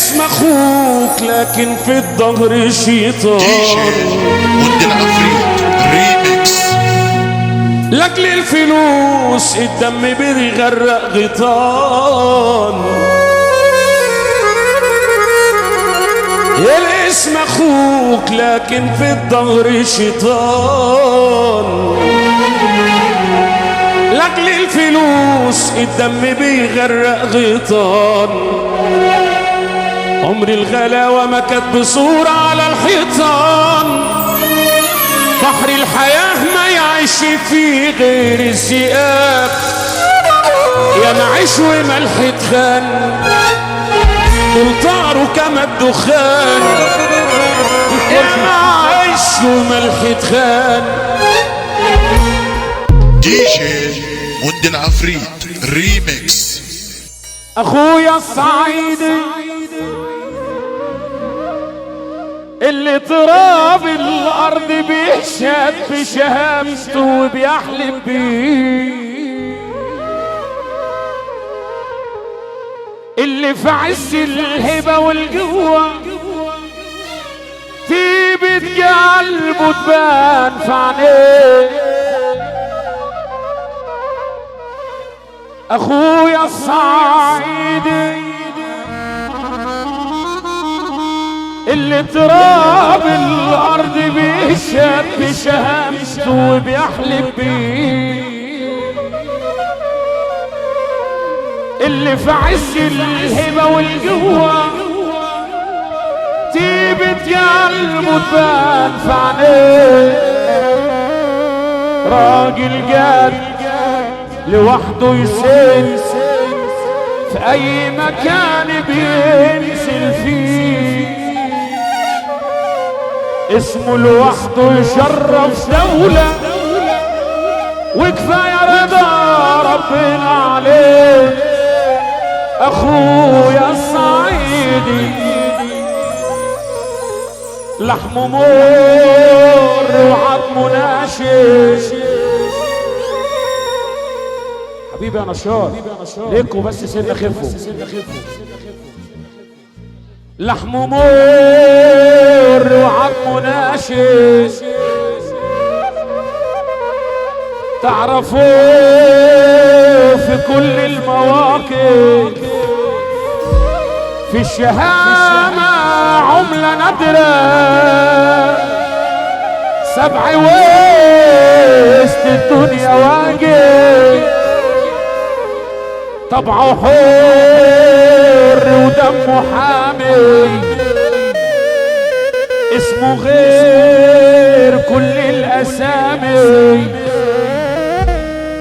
الاسم اخوك لكن في الظهر شيطان. دي جي ود العفريت ريميكس. لاجل الفلوس الدم بيغرق غيطان. الاسم اخوك لكن في الظهر شيطان. لاجل الفلوس الدم بيغرق غيطان. عمر الغلاوة ما كانت بصورة على الحيطان. بحر الحياة ما يعيش فيه غير الذئاب. يا معيش وملح اتخان دول طاروا كما الدخان. يا معيش وملح اتخان. دي جي ود العفريت ريميكس. اخويا الصعيدي اللي تراب الارض بيشهد بشهامته وبيحلم بيه. اللي في عز الهبه والجوه طيبة قلبه تبان في عينيه. اخويا الصعيدي اللي تراب الارض بيشهد بشهامته وبيحلم بيه. اللي في عز الهبه والجوه طيبة قلبه تبان في عينيه. راجل جاد لوحده يسير في اي مكان بينزل فيه. اسمه لوحده يشرف دولة وكفاية رضا ربنا عليه. اخويا الصعيدي لحمه مر وعظمه ناشف. حبيبي يا نشاط ليكوا بس سنة خفوا. لحمه مر وعظمه ناشف. تعرفوه في كل المواقف. في الشهامة عملة نادرة. سبع وسط الدنيا واقف. طبعه حر ودمه حامي. اسمه غير كل الاسامي.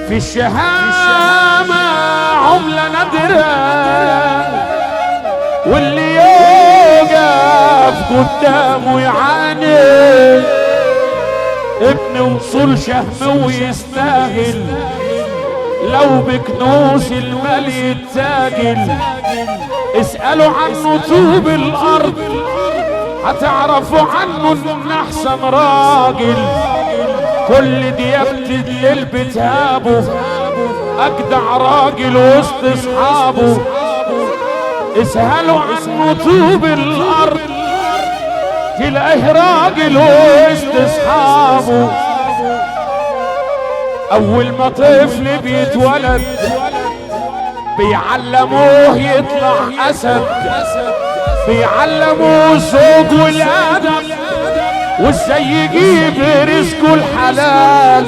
في الشهامة عملة نادرة. واللي يوقف قدامه يعاني. ابن وصول شهم ويستاهل لو بكنوز المال يتاجل. اسألوا عنه طوب الارض هتعرفوا عنه انه احسن راجل. كل ديابة الليل بتهابه اجدع راجل وسط اصحابه. اسألوا عنه طوب الارض تلاقيه راجل وسط اصحابه. اول ما طفل بيتولد بيعلموه يطلع اسد. بيعلموه الذوق والادب وازاي يجيب رزقه الحلال.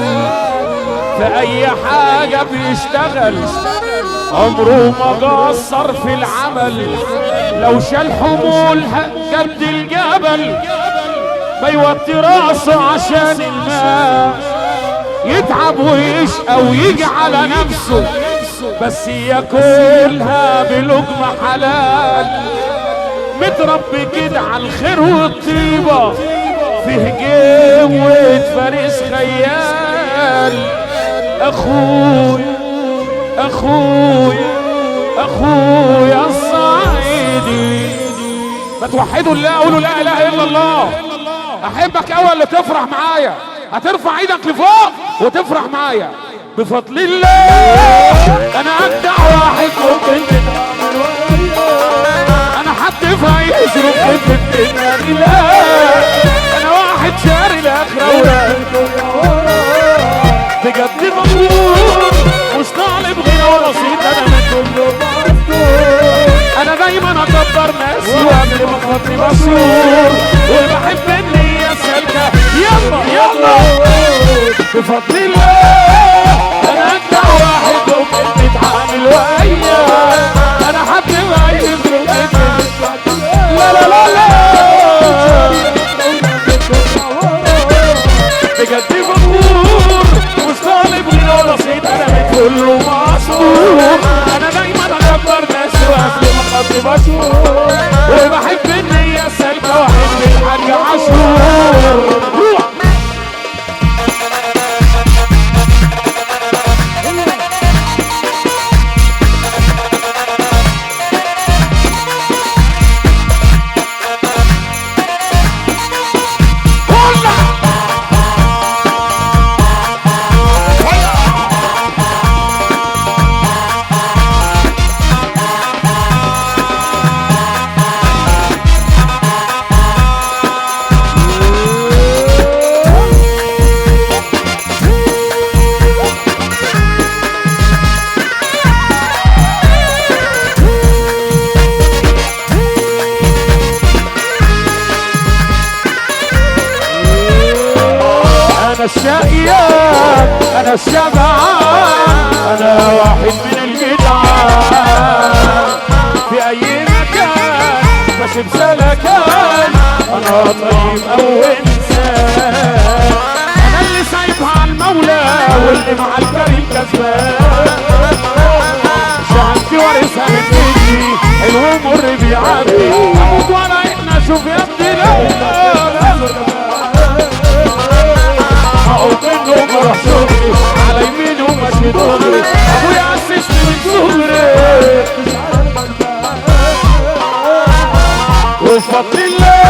في اي حاجه بيشتغل عمره ما قصر في العمل. لو شال حمول قد الجبل ما يوطي راسه عشان الماء. يتعب ويشقى ويجي على نفسه بس ياكلها بلقمة حلال. متربي كده على الخير والطيبة فيه جوة فارس خيال. اخويا اخويا اخويا الصعيدي. ما توحدوا الله قولوا لا اله الا الله. احبك اول اللي تفرح معايا. هترفع ايدك لفوق وتفرح معايا بفضل الله. انا اجدع واحد ممكن انا حد يفهم ظروف بتتمنى لا انا واحد شاري الاخره بجد مغرور مش طالب غنى ولا صيت انا من كله انا دايما اكبر ناسي وقبل ما خاطري مشهور وبحب النية سالكة يلا يلا بفضل الله انا اجدع واحد ممكن تتعامل وياه انا حد ما يفرق لا لا لا لا بجد مغرور مش طالب غنى ولا صيت انا من كله مشهور انا دايما اكبر ناسي وقبل ما خاطري مشهور وبحب النية سالكة واحب الحاج عاشور أنا الشقيان أنا الشبعان أنا واحد من الجدعان في أي مكان ماشي بسلكان أنا طيب أو إنسان أنا اللي سايبها على المولى واللي مع الكريم كسبان شهادتي وارثها من إيدي حلو مر بيعدي أموت وأنا إحنا أشوف يا ابني لا اقوم منه بروح شغلي على يمينه وماشي دغري ابويا عسسني من صغري وبفضل الله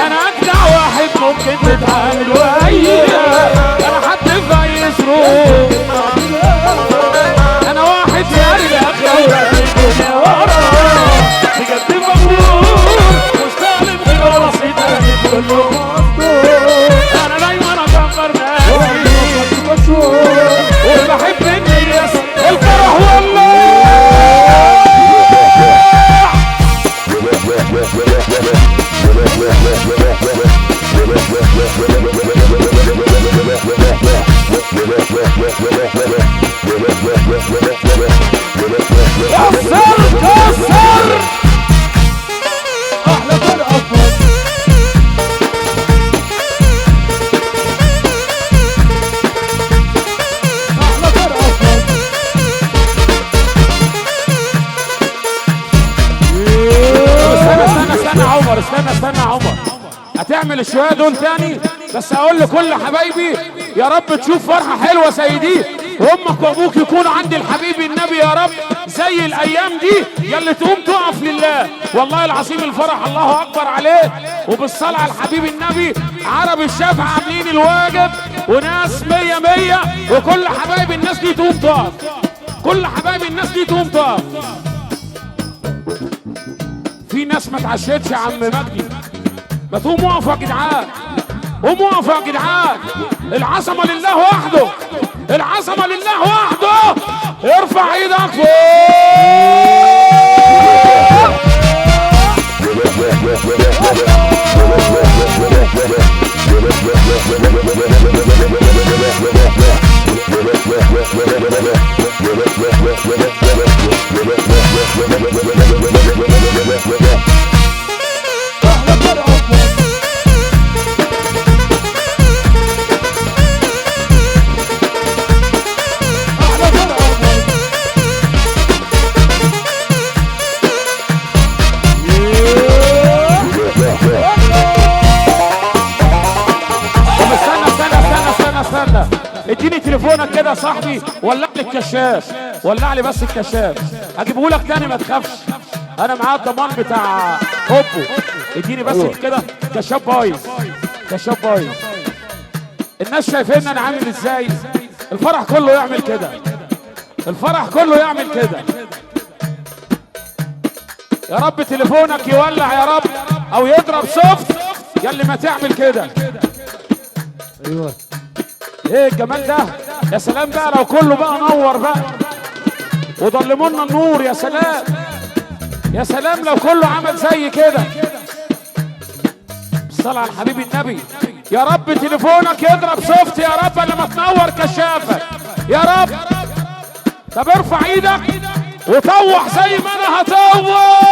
انا اجدع واحد ممكن تتعامل وياه انا حد في اي ظروف انا واحد شاري الاخره ورامي الدنيا وراه بجد مغرور مش طالب غير ولا صيت انا كله انا دايما اكبر ناسي وبحب الناس الفرح والله كسر كسر احلى فرقه استنى يا عمر هتعمل الشوية دول تاني بس اقول لكل حبايبي يا رب تشوف فرحة حلوة زي دي وامك وابوك يكونوا عند الحبيب النبي يا رب زي الايام دي يلي تقوم تقف لله والله العظيم الفرح الله اكبر عليه وبالصلاة على الحبيب النبي عرب الشافع عاملين الواجب وناس 100 100 وكل حبايب الناس دي تقوم تقف كل حبايب الناس دي تقوم تقف في ناس ما اتعشتش يا عم مجدي ما تقوموا اقفوا يا جدعان قوموا اقفوا يا جدعان العظمه لله وحده العظمه لله وحده ارفع ايدك فوق اديني تليفونك كده يا صاحبي ولع لي الكشاف ولع لي بس الكشاف هجيبه لك تاني ما تخافش انا معايا الضمان بتاع اوبو اديني بس كده كشاف بايظ كشاف بايظ الناس شايفين انا عامل ازاي الفرح كله يعمل كده الفرح كله يعمل كده يا رب تليفونك يولع يا رب او يضرب سوفت يا اللي ما تعمل كده. ايوه ايه الجمال ده يا سلام بقى لو كله بقى نور بقى وضلمونا النور. يا سلام يا سلام لو كله عمل زي كده. الصلاة على الحبيب النبي. يا رب تليفونك يضرب سوفت يا رب لما تنور كشافك يا رب. طب ارفع ايدك وطوح زي ما انا هطوح.